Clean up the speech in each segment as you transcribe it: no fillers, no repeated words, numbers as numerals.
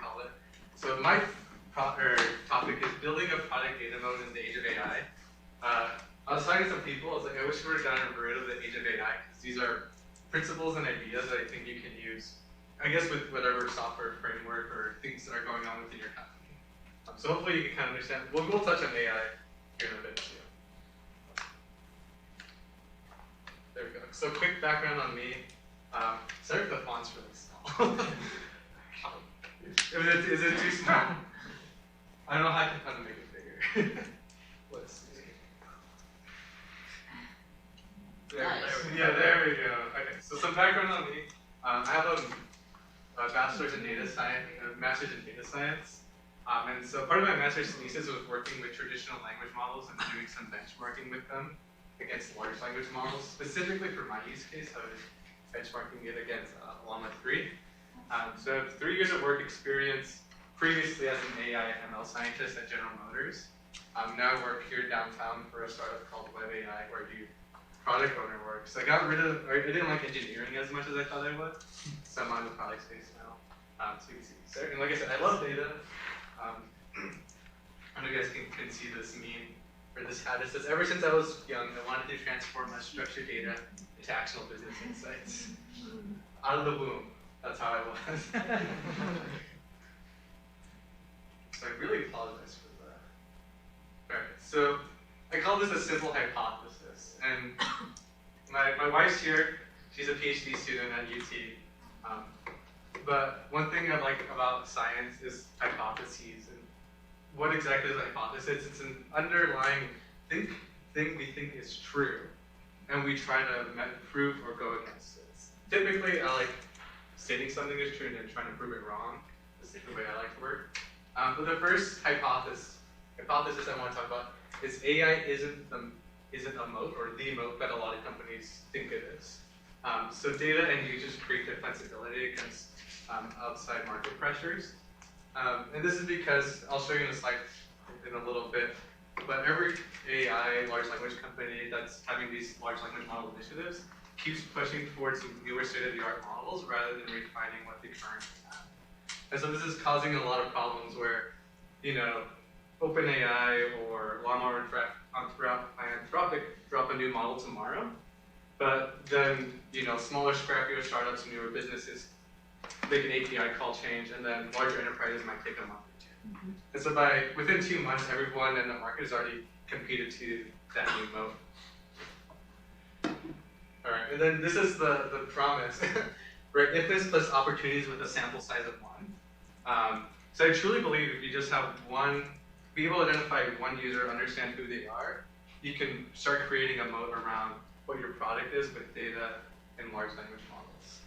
call it. So my topic is building a product data moat in the age of AI. I was talking to some people, I was like, I wish we were down in Peru of the age of AI, because these are principles and ideas that I think you can use, I guess, with whatever software framework or things that are going on within your company. So hopefully you can kind of understand. We'll touch on AI here in a bit too. There we go. So quick background on me. Sorry if the font's really small. Is it too small? I don't know how to make it bigger. Let's see. There we go. Okay, so some background on me. I have a bachelor's in data science, a master's in data science. And so part of my master's thesis was working with traditional language models and doing some benchmarking with them against large language models. Specifically for my use case, I was benchmarking it against Llama 3. So I have 3 years of work experience previously as an AI ML scientist at General Motors. Now I work here downtown for a startup called Web AI where I do product owner work. So I didn't like engineering as much as I thought I would. So I'm on the product space now. So you can see. And like I said, I love data. I know you guys can see this meme or this hat. It says, ever since I was young, I wanted to transform my structured data into actionable business insights. Out of the womb. That's how I was. So I really apologize for that. Alright, so I call this a simple hypothesis. And my wife's here. She's a PhD student at UT. But one thing I like about science is hypotheses. And what exactly is a hypothesis? It's an underlying thing we think is true, and we try to prove or go against it. Typically, I like stating something is true and then trying to prove it wrong. This is the way I like to work. But the first hypothesis I want to talk about is AI isn't a moat or the moat that a lot of companies think it is. So data and users create defensibility against outside market pressures. And this is because, I'll show you in a slide in a little bit, but every AI large language company that's having these large language model initiatives keeps pushing towards newer state-of-the-art models rather than refining what they currently have. And so this is causing a lot of problems where, OpenAI or Llama or Anthropic drop a new model tomorrow, but then, smaller, scrappier startups and newer businesses make an API call change, and then larger enterprises might take a month or 2. And so within 2 months, everyone in the market has already competed to that new moat. All right, and then this is the promise, right? Ifs plus opportunities with a sample size of 1. So I truly believe if you just have be able to identify one user, understand who they are, you can start creating a moat around what your product is with data and large language models.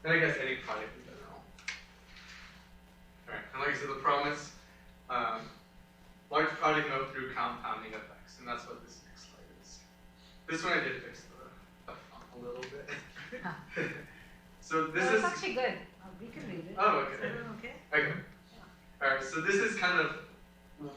And I guess any product in general. All right, and like I said, the promise, large product moat through compounding effects, and that's what this next slide is. This one I did fix the font a little bit. So this is actually good. We can read it. Oh, okay. Okay. Okay. All right, so this is kind of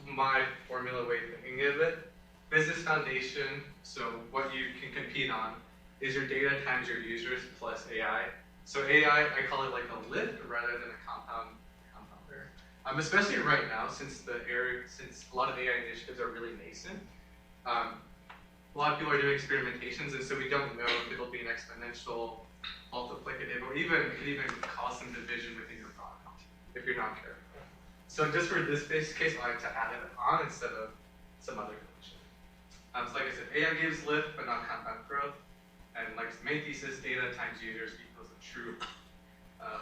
my formula way of thinking of it. Business foundation, so what you can compete on, is your data times your users plus AI. So AI, I call it like a lift rather than a compounder. Especially right now, since a lot of AI initiatives are really nascent. A lot of people are doing experimentations, and so we don't know if it'll be an exponential, multiplicative, or it could even cause some division within your product if you're not careful. So just for this base case, I like to add it on instead of some other condition. So like I said, AI gives lift, but not compound growth. And like main thesis, data times users equals a true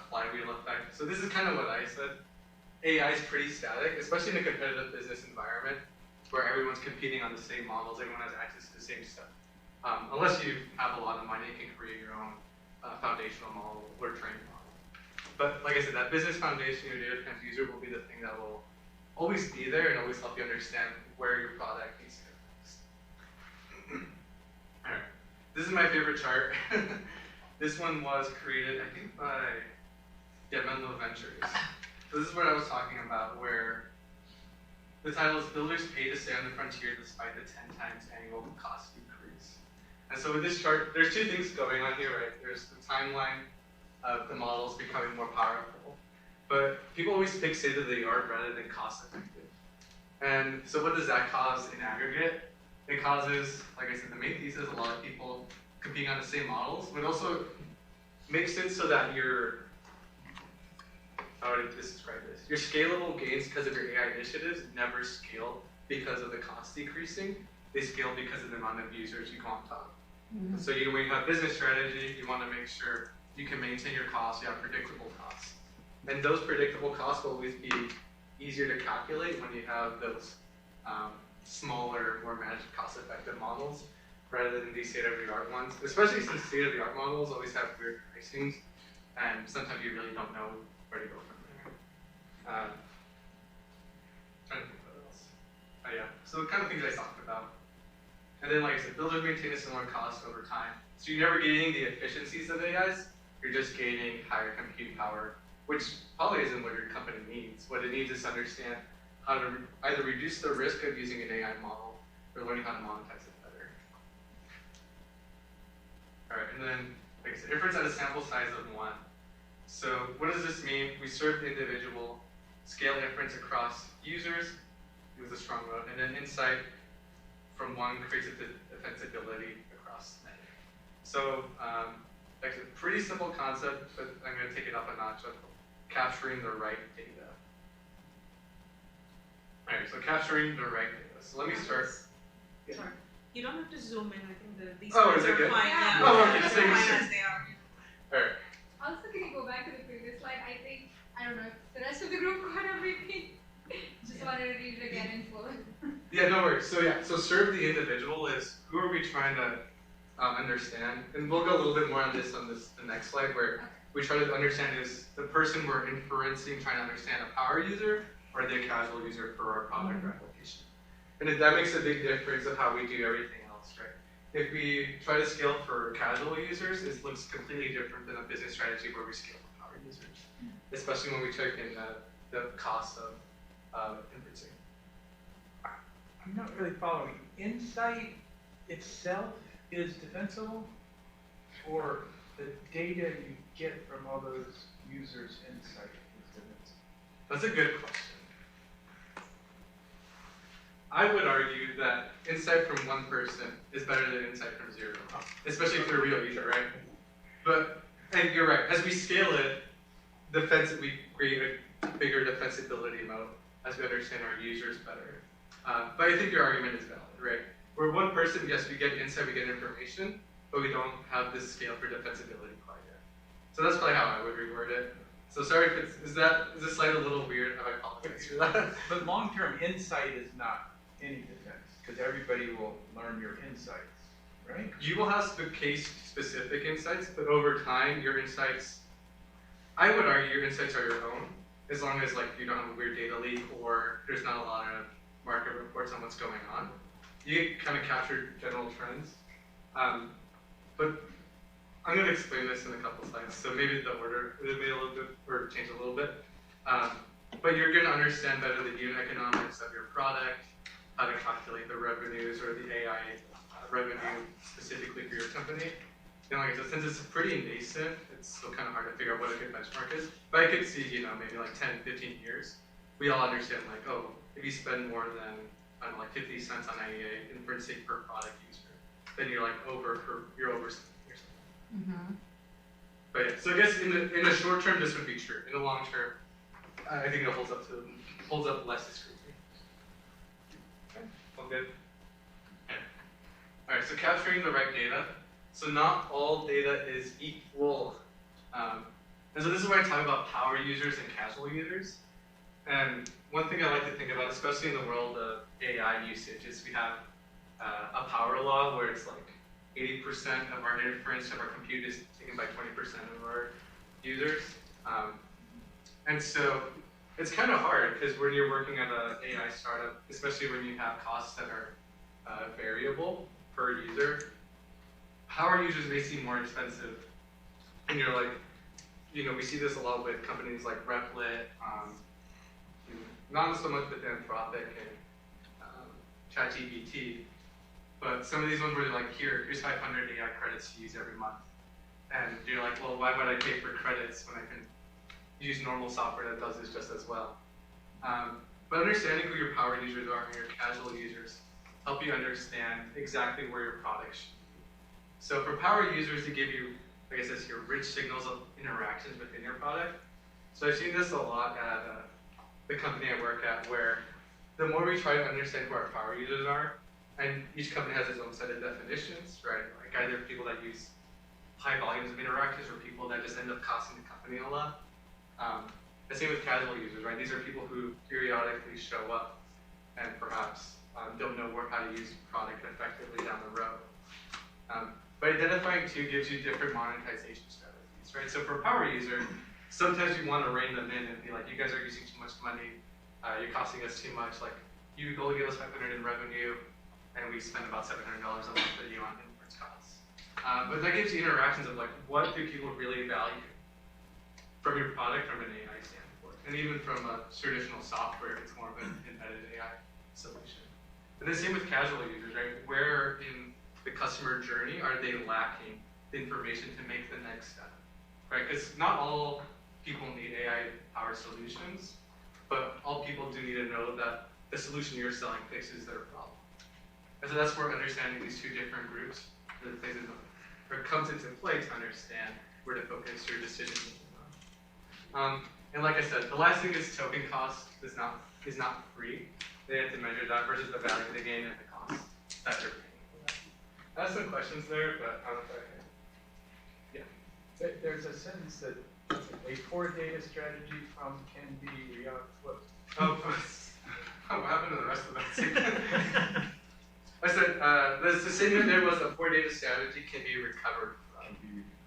flywheel effect. So this is kind of what I said. AI is pretty static, especially in a competitive business environment where everyone's competing on the same models, everyone has access to the same stuff. Unless you have a lot of money, you can create your own foundational model or training model. But like I said, that business foundation, your data times user will be the thing that will always be there and always help you understand where your product needs to go next. All right, this is my favorite chart. This one was created, I think, by Menlo Ventures. So this is what I was talking about, where the title is Builders Pay to Stay on the Frontier Despite the 10 times Annual Cost Decrease. And so with this chart, there's 2 things going on here, right? There's the timeline of the models becoming more powerful. but people always pick state-of-the-art rather than cost-effective. And so what does that cause in aggregate? It causes, like I said, the main thesis, a lot of people competing on the same models, but also makes it so that how would I describe this? Your scalable gains because of your AI initiatives never scale because of the cost decreasing. They scale because of the amount of users you go on top. Mm-hmm. So when you have business strategy, you want to make sure you can maintain your costs, you have predictable costs. And those predictable costs will always be easier to calculate when you have those smaller, more managed, cost-effective models rather than these state-of-the-art ones. Especially since state-of-the-art models always have weird pricings, and sometimes you really don't know where to go from there. Trying to think what else. Oh yeah, so the kind of things I talked about. And then, like I said, builders maintain a similar cost over time. So you're never gaining the efficiencies of AIs, you're just gaining higher compute power, which probably isn't what your company needs. What it needs is to understand how to either reduce the risk of using an AI model or learning how to monetize it better. All right, and then, like I said, inference at a sample size of 1. So what does this mean? We serve the individual, scale inference across users with a strong moat, and then insight from 1 creates a defensibility across many. So like a pretty simple concept, but I'm going to take it up a notch of capturing the right data. All right, so capturing the right data. So let me start. Yeah. Sorry. You don't have to zoom in. I think these slides are good? fine. Yeah. Oh, okay, just They're making fine sure. as they are. All right. Also, can you go back to the previous slide? I think, I don't know if the rest of the group got everything. Just wanted to read it again in full. Yeah, no worries. So yeah, so serve the individual is who are we trying to understand? And we'll go a little bit more on the next slide, where we try to understand is the person we're inferencing trying to understand a power user or the casual user for our product or application. And that makes a big difference of how we do everything else, right? If we try to scale for casual users, it looks completely different than a business strategy where we scale for power users, especially when we took in the cost of inferencing. I'm not really following. Insight itself is defensible, or the data you get from all those users' insight is defensible? That's a good question. I would argue that insight from 1 person is better than insight from 0, especially if you're a real user, right? But, and you're right, as we scale it, we create a bigger defensibility moat as we understand our users better. But I think your argument is valid, right? We're 1 person, yes, we get insight, we get information, but we don't have this scale for defensibility quite yet. So that's probably how I would reword it. So sorry if is this slide a little weird? I apologize for that. But long-term insight is not any defense, because everybody will learn your insights, right? You will have the case-specific insights, but over time, your insights, I would argue your insights are your own, as long as like you don't have a weird data leak or there's not a lot of market reports on what's going on. You kind of capture general trends. But I'm going to explain this in a couple slides, so maybe the order may a little bit, or change a little bit. But you're going to understand better the unit economics of your product, how to calculate the revenues or the AI revenue specifically for your company. And like I said, since it's pretty nascent, it's still kind of hard to figure out what a good benchmark is. But I could see, maybe like 10, 15 years, we all understand like, oh, if you spend more than, I don't know, like 50 cents on IA inferencing per product user, then you're like you're over something or something. Mm-hmm. But yeah, so I guess in the short term, this would be true. In the long term, I think it holds up less to scrutiny. Okay, all good. Okay. All right, so capturing the right data. So not all data is equal. And so this is where I talk about power users and casual users. And one thing I like to think about, especially in the world of AI usage, is we have a power law where it's like 80% of our inference of our compute is taken by 20% of our users. And so it's kind of hard because when you're working at an AI startup, especially when you have costs that are variable per user, power users may seem more expensive. And you're like, we see this a lot with companies like Replit, not so much with Anthropic and ChatGPT, but some of these ones where they're like, here's 500 AI credits to use every month. And you're like, well, why would I pay for credits when I can use normal software that does this just as well. But understanding who your power users are and your casual users help you understand exactly where your product should be. So for power users, they give you, like I said here, rich signals of interactions within your product. So I've seen this a lot at the company I work at, where the more we try to understand who our power users are, and each company has its own set of definitions, right? Like either people that use high volumes of interactions or people that just end up costing the company a lot. The same with casual users, right? These are people who periodically show up and perhaps don't know how to use product effectively down the road. But identifying two gives you different monetization strategies, right? So for a power user, sometimes you want to rein them in and be like, you guys are using too much money, you're costing us too much, like you only give us 500 in revenue, and we spend about $700 a month for you on inference costs. But that gives you interactions of like, what do people really value from your product from an AI standpoint? And even from a traditional software, it's more of an embedded AI solution. And the same with casual users, right? Where in the customer journey are they lacking the information to make the next step, right? Because not all people need AI-powered solutions, but all people do need to know that the solution you're selling fixes their problem. And so that's where understanding these two different groups comes into play to understand where to focus your decision making on. And like I said, the last thing is token cost is not free. They have to measure that versus the value they gain and the cost that they're paying for that. I have some questions there, but I don't know if I can. Yeah. There's a sentence that a poor data strategy can be flipped. Oh, what happened to the rest of that? I said, the statement there was a poor data strategy can be recovered from.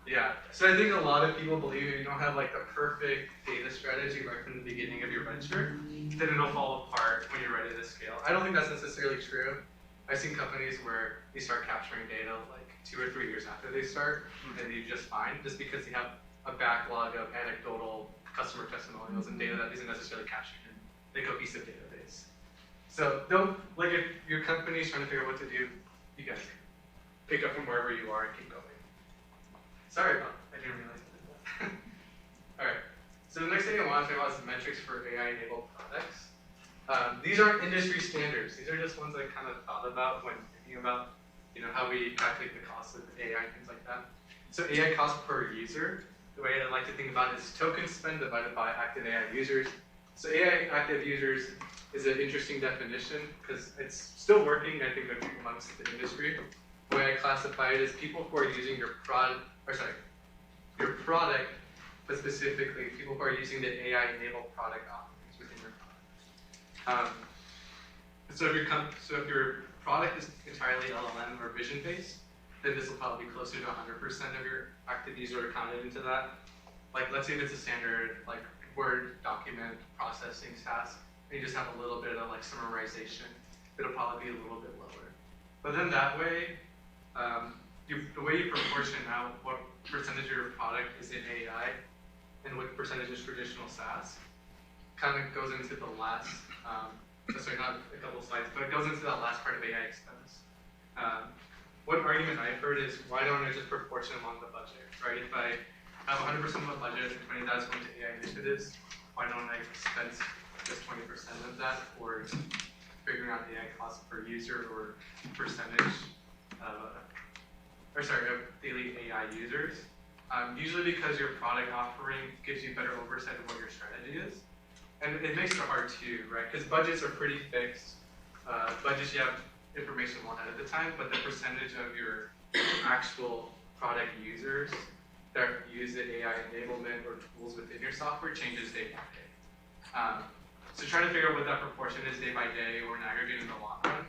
Yeah, so I think a lot of people believe if you don't have like the perfect data strategy right from the beginning of your venture, then it'll fall apart when you're ready to scale. I don't think that's necessarily true. I've seen companies where they start capturing data like 2 or 3 years after they start, and they do just fine, just because they have a backlog of anecdotal customer testimonials and data that isn't necessarily captured in a cohesive database. So don't, like if your company's trying to figure out what to do, you guys pick up from wherever you are and keep going. Sorry about that, I didn't realize I did that. All right, so the next thing I want to talk about is metrics for AI-enabled products. These aren't industry standards. These are just ones I kind of thought about when thinking about, how we calculate the cost of AI and things like that. So AI cost per user, the way I like to think about it is token spend divided by active AI users. So AI active users is an interesting definition because it's still working, I think, amongst the industry. The way I classify it is people who are using your product, but specifically people who are using the AI-enabled product offerings within your product. So if your product is entirely LLM or vision-based, then this will probably be closer to 100% of your active user accounted into that. Like, let's say if it's a standard like Word document processing task, and you just have a little bit of like summarization, it'll probably be a little bit lower. But then that way, the way you proportion out what percentage of your product is in AI and what percentage is traditional SaaS kind of goes into the last, sorry, not a couple slides, but it goes into that last part of AI expense. One argument I've heard is, why don't I just proportion along the budget, right? If I have 100% of my budget and 20 of that is going to AI initiatives, why don't I expense just 20% of that for figuring out AI cost per user or percentage of daily AI users? Usually because your product offering gives you better oversight of what your strategy is. And it makes it hard too, right? Because budgets are pretty fixed. Budgets, you have information one at a time, but the percentage of your actual product users that use the AI enablement or tools within your software changes day by day. So trying to figure out what that proportion is day by day or in aggregate in the long run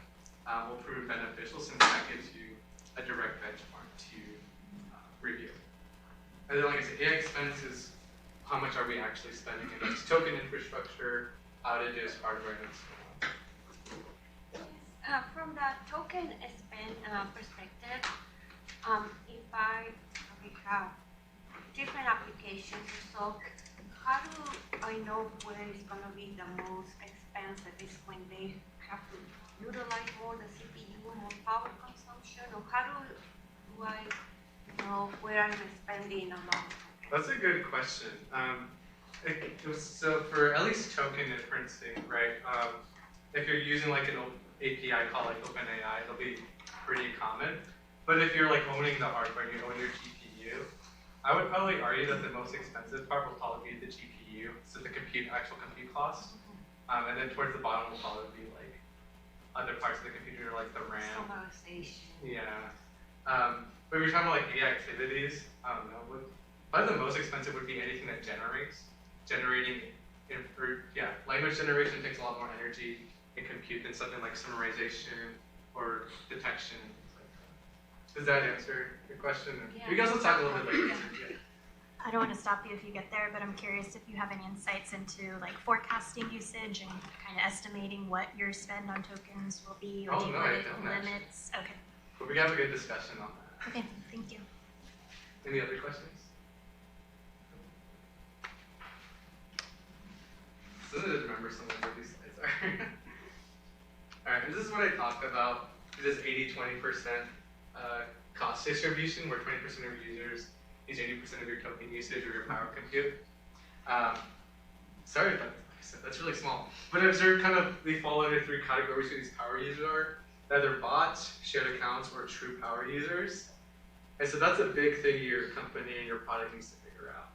will prove beneficial, since that gives you a direct benchmark to review. And then, like I said, AI expense is how much are we actually spending against token infrastructure, outages, hardware, and so on. From the token spend perspective, if I have different applications, so how do I know where it's going to be the most expensive? Is when they have to utilize more the CPU, more power consumption, or how do I know where I'm spending a lot? That's a good question. So for at least token inferencing, right? If you're using like an API called like OpenAI, it'll be pretty common. But if you're like owning the hardware and you own your GPU, I would probably argue that the most expensive part will probably be the GPU, so the actual compute cost. And then towards the bottom will probably be like other parts of the computer, like the RAM. Summarization. Yeah. But if you're talking about like AI activities, I don't know. Probably the most expensive would be anything that generates. Language generation takes a lot more energy and compute than something like summarization or detection and things like that. Does that answer your question? Yeah. You guys will talk a little bit later. Yeah. I don't want to stop you if you get there, but I'm curious if you have any insights into like forecasting usage and kind of estimating what your spend on tokens will be, or Oh, do you no, want I it don't limits? Okay. But we can have a good discussion on that. Okay, thank you. Any other questions? So I just remember some of what these slides are. Alright, and this is what I talked about, this 80-20% cost distribution, where 20% of your users use 80% of your token usage or your power compute. Sorry, but like I said, that's really small. But observe kind of, we fall under three categories who these power users are. Either bots, shared accounts, or true power users. And so that's a big thing your company and your product needs to figure out.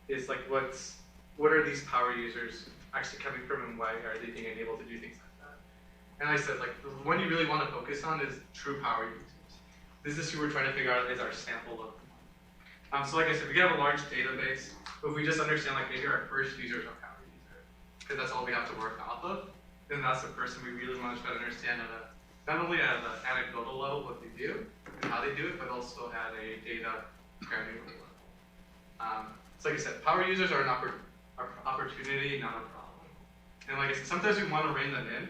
Is like what are these power users actually coming from and why are they being able to do things like that? And I said like the one you really want to focus on is true power users. This is who we're trying to figure out is our sample of them. So like I said, we have a large database, but if we just understand like maybe our first user is our power user, because that's all we have to work off of, then that's the person we really want to try to understand not only at an anecdotal level what they do and how they do it, but also at a data granular level. So like I said, power users are an opportunity, not a problem. And like I said, sometimes we want to rein them in.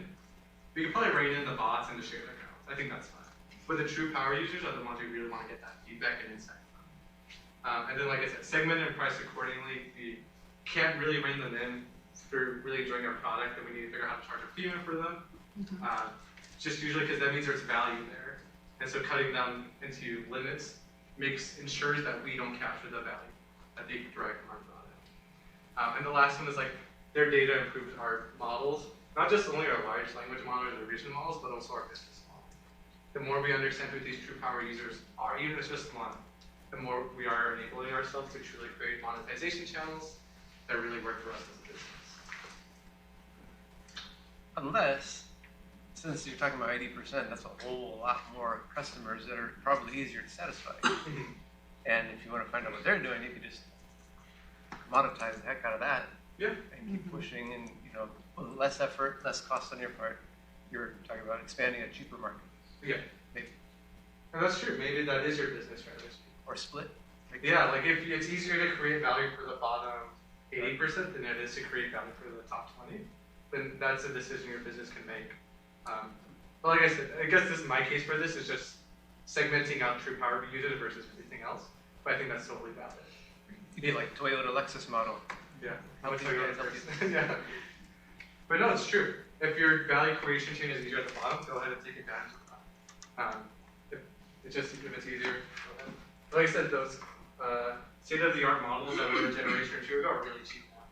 We can probably rein in the bots and the shared accounts. I think that's fine. But the true power users are the ones we really want to get that feedback and insight from. And then like I said, segment and price accordingly. We can't really rein them in for really enjoying our product, and we need to figure out how to charge a premium for them. Just usually because that means there's value there. And so cutting down into limits ensures that we don't capture the value that they derive from our product. And the last one is like their data improves our models, not just only our large language models or vision models, but also our business model. The more we understand who these true power users are, even if it's just one, the more we are enabling ourselves to truly create monetization channels that really work for us as a business. Unless, since you're talking about 80%, that's a whole lot more customers that are probably easier to satisfy. And if you want to find out what they're doing, you can just monetize the heck out of that. Yeah. And keep pushing, and less effort, less cost on your part. You're talking about expanding a cheaper market. Yeah. Maybe. And that's true. Maybe that is your business strategy. Or split. Yeah, like if it's easier to create value for the bottom 80% than it is to create value for the top 20, then that's a decision your business can make. But like I said, I guess this my case for this is just segmenting out true power users versus everything else. But I think that's totally valid. You need like Toyota Lexus model. Yeah. How would you guys help you? Yeah. But no, it's true. If your value creation chain is easier at the bottom, go ahead and take advantage of that. If it's easier, go ahead. Like I said, those state-of-the-art models that were a generation or two ago are really cheap now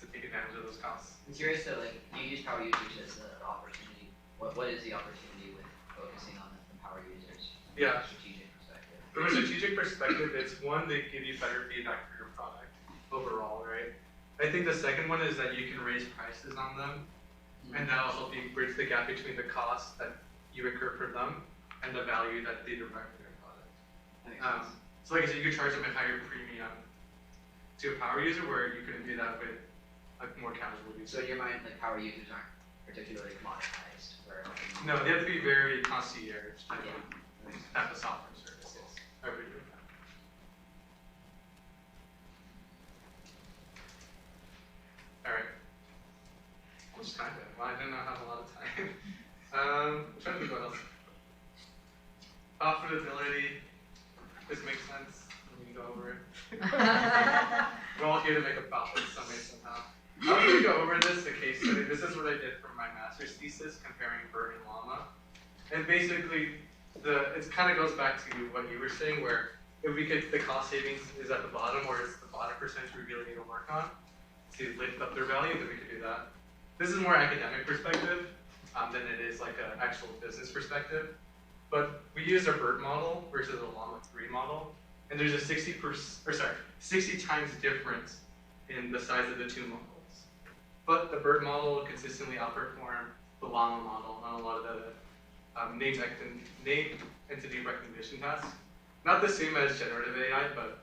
to take advantage of those costs. I'm curious though, like you use power users as an opportunity. What is the opportunity with focusing on the power users from Yeah. a strategic perspective? From a strategic perspective, it's one, they give you better feedback for your product overall, right? I think the second one is that you can raise prices on them, and that'll help you bridge the gap between the cost that you incur for them and the value that they derive from your product. That makes sense. So like I said, you could charge them a higher premium to a power user where you couldn't do that with a more casual user. So in your mind, like power users aren't particularly commoditized, where No, they have to be very concierge type Yeah. of software services. I would agree with that. Alright. How much time do I have? Well, I do not have a lot of time. I'm trying to think what else. Profitability. This makes sense. We can go over it. We're all here to make a profit some way, somehow. I'm going to go over this, the case study. This is what I did for my master's thesis, comparing BERT and Llama. And basically, it kind of goes back to what you were saying, where if we could, the cost savings is at the bottom, or it's the bottom percentage we really need to work on. to lift up their value, then we could do that. This is more academic perspective than it is like an actual business perspective. But we used a BERT model versus a Llama 3 model, and there's a 60 times difference in the size of the two models. But the BERT model will consistently outperform the Llama model on a lot of the name entity recognition tasks. Not the same as generative AI, but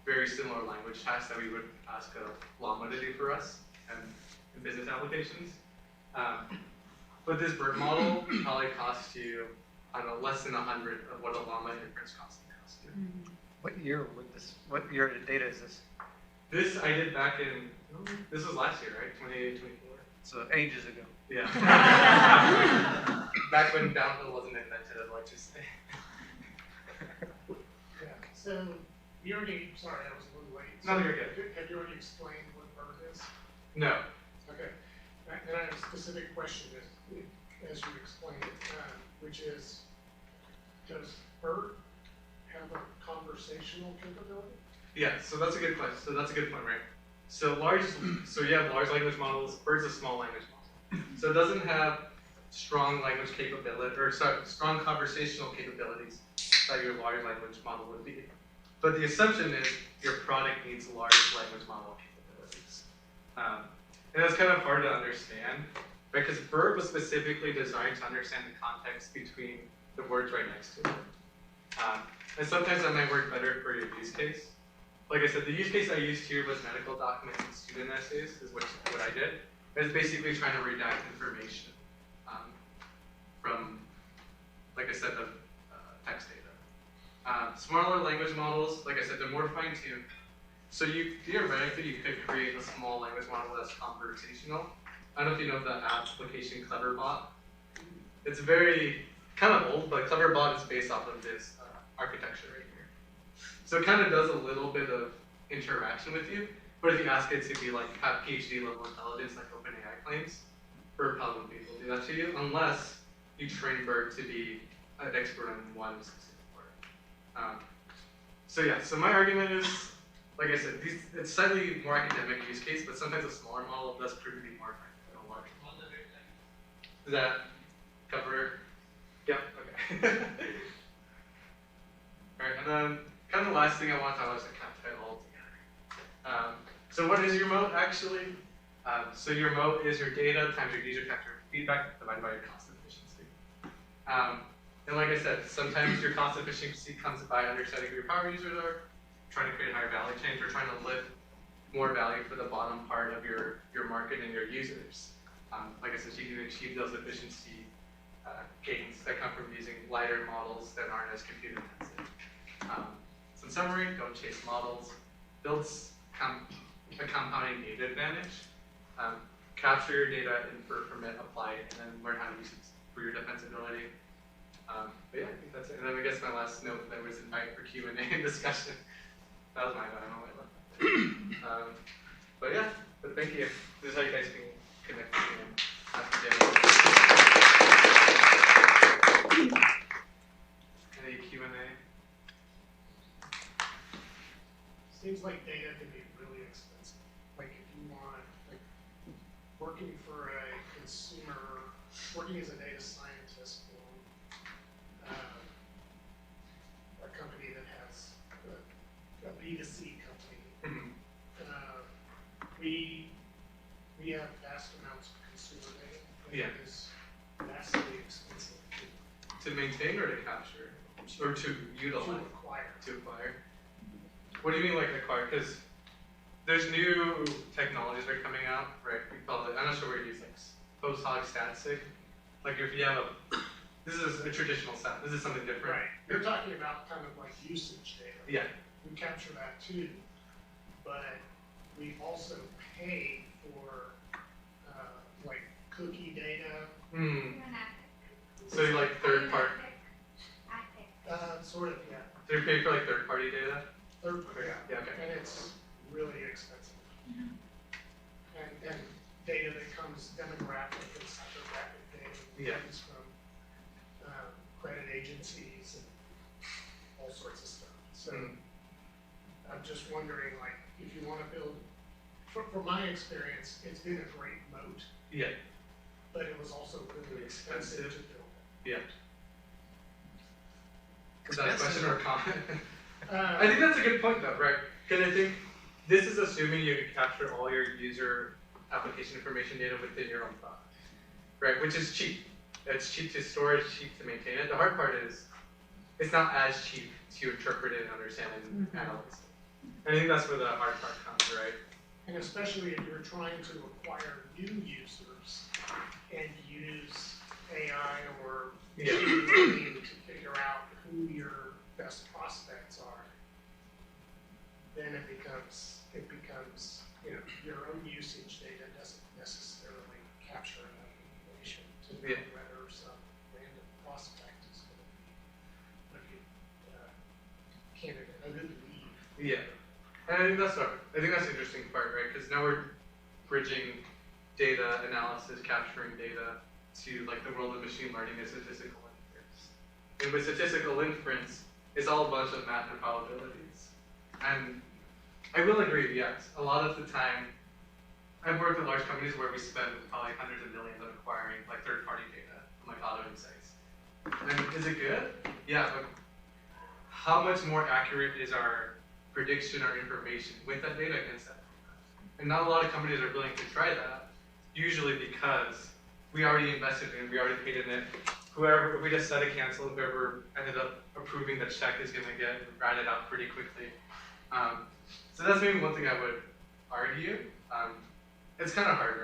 very similar language tasks that we would ask a Llama to do for us in business applications. But this BERT model probably costs you, I don't know, less than 100 of what a Llama inference cost you. What year of data is this? This I did back in, this was last year, right? 2024. So ages ago. Yeah. Back when downhill wasn't invented, I'd like to say. Yeah, so you already, sorry, I was a little late. No, So you're good. Have you already explained what BERT is? No. Okay. And I have a specific question as you explained it, which is, does BERT have a conversational capability? Yeah, so that's a good question. So that's a good point, right? So you have large language models. BERT's a small language model. So it doesn't have strong language capability, or sorry, strong conversational capabilities that your large language model would be. But the assumption is your product needs large language model capabilities. And that's kind of hard to understand, right? Because BERT was specifically designed to understand the context between the words right next to it. And sometimes that might work better for your use case. Like I said, the use case I used here was medical documents and student essays, is what I did. It's basically trying to redact information from, like I said, the text data. Smaller language models, like I said, they're more fine-tuned. So theoretically, you could create a small language model that's conversational. I don't know if you know the application Cleverbot. It's very kind of old, but Cleverbot is based off of this architecture right here. So it kind of does a little bit of interaction with you, but if you ask it to be like have PhD level intelligence like OpenAI claims, BERT probably won't be able to do that to you unless you train BERT to be an expert on one specific word. So yeah, so my argument is, like I said, it's slightly more academic use case, but sometimes a smaller model does prove to be more effective than a large model. Does that cover? Yeah, okay. Alright, and then kind of the last thing I want to talk about is the cap title altogether. So what is your moat actually? So your moat is your data times your user capture feedback divided by your cost efficiency. And like I said, sometimes your cost efficiency comes by understanding who your power users are, trying to create higher value chains, or trying to lift more value for the bottom part of your market and your users. Like I said, you can achieve those efficiency gains that come from using lighter models that aren't as compute intensive. So in summary, don't chase models. Build a compounding data advantage. Capture your data, infer from it, apply it, and then learn how to use it for your defensibility. But yeah, I think that's it. And then I guess my last note that was invite for Q&A and discussion. That was my bad, I don't know what I left. But yeah, but thank you. This is how you guys can connect with me and ask me any Q&A? Seems like data can be really expensive. Like if you want, like working for a consumer, working as a data scientist for a company that has a B2C company, we have vast amounts of consumer data. Yeah. It is vastly expensive To maintain or to capture? Or to utilize? to acquire. To acquire. What do you mean like acquire? Because there's new technologies that are coming out, right? We call it, I'm not sure what you use, like post hoc static. Like if you have this is a traditional stat, this is something different. Right. You're talking about kind of like usage data. Yeah. We capture that too, but we also pay for like cookie data. So you like third party? Sort of, yeah. So you pay for like third party data? Third, Okay. Yeah, okay. And it's really expensive. And data that comes demographic and psychographic data that comes from credit agencies and all sorts of stuff. So I'm just wondering, like, if you want to build from my experience, it's been a great moat, Yeah, but it was also really expensive to build. yeah. Is that a question or a comment? I Uh, think that's a good point though, right? Because I think this is assuming you can capture all your user application information data within your own product, right? Which is cheap. It's cheap to store, it's cheap to maintain it. The hard part is it's not as cheap to interpret it and understand it and analyze it. And I think that's where the hard part comes, right? And especially if you're trying to acquire new users and use AI or Yeah. machine learning to figure out who your best prospects are, then it becomes, you know, your own usage data doesn't necessarily capture enough information to know Yeah. whether some random prospect is going to be a good candidate, a good lead. Yeah. And I think that's the interesting part, right? Because now we're bridging data analysis, capturing data to like the world of machine learning and statistical inference. And with statistical inference, it's all a bunch of math and probabilities. And I will agree, yes, a lot of the time, I've worked at large companies where we spend probably hundreds of millions on acquiring like third-party data from like auto insights. And is it good? Yeah, but how much more accurate is our prediction or information with that data against that data? And not a lot of companies are willing to try that, usually because we already invested in it, we already paid in it. Whoever, if we just set a cancel, whoever ended up approving the check is going to get ratted out pretty quickly. So that's maybe one thing I would argue. It's kind of hard,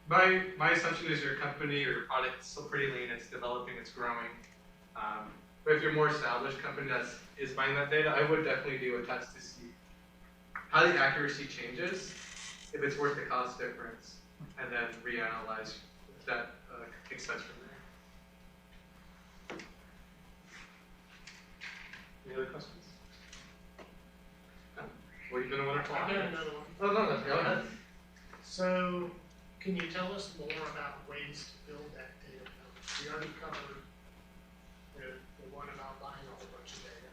right? My assumption is your company or your product is still pretty lean, it's developing, it's growing. But if you're a more established company that is buying that data, I would definitely do a test to see how the accuracy changes, if it's worth the cost difference, and then reanalyze that expense from there. Any other questions? No? Were you going to want to talk? I've got another one. Oh, no, go ahead. So, can you tell us more about ways to build that data moat? We already covered the one about buying a whole bunch of data.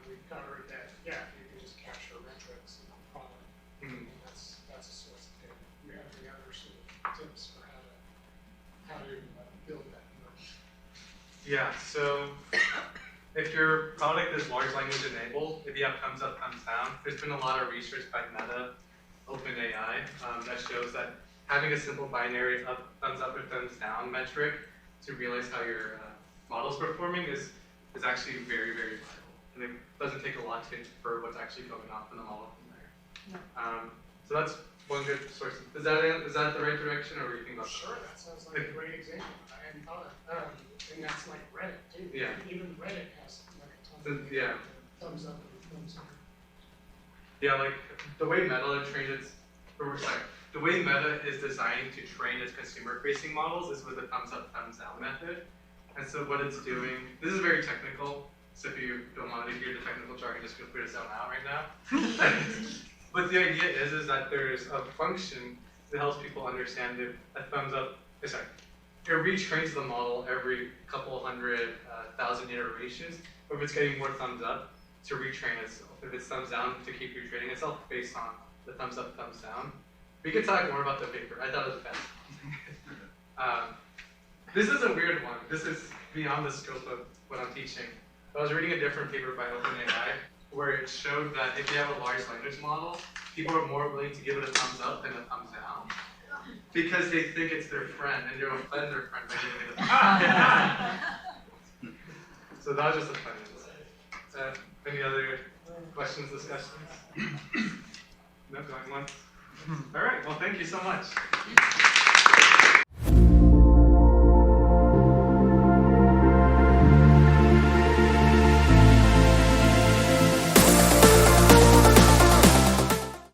We've covered that, yeah, you can just capture metrics in the product. Mhm. And that's a source of data. Do you have any other sort of tips for how to build that moat? Yeah, so if your product is large language enabled, if you have thumbs up, thumbs down, there's been a lot of research by Meta, OpenAI, that shows that having a simple binary thumbs up or thumbs down metric to realize how your model's performing is actually very, very vital. And it doesn't take a lot to infer what's actually going on in the model from there. So that's one good source. Is that the right direction, or what do you think about that? Sure, that sounds like a great example. I hadn't thought of and that's like Reddit too. Yeah. Even Reddit has like a ton of Yeah. thumbs up and thumbs down. Yeah, like the way Meta the way Meta is designed to train its consumer-facing models is with a thumbs up, thumbs down method. And so what it's doing, this is very technical, so if you don't want to hear the technical jargon, just feel free to zone out right now. But the idea is that there's a function that helps people understand if a thumbs up, it retrains the model every couple hundred thousand iterations, or if it's getting more thumbs up to retrain itself. If it's thumbs down, to keep retraining itself based on the thumbs up, thumbs down. We could talk more about the paper. I thought it was best. This is a weird one. This is beyond the scope of what I'm teaching. I was reading a different paper by OpenAI where it showed that if you have a large language model, people are more willing to give it a thumbs up than a thumbs down because they think it's their friend, and you'll offend their friend by giving it a thumbs up. So that was just a fun insight. Any other questions, discussions? No, going once? All right, well, thank you so much.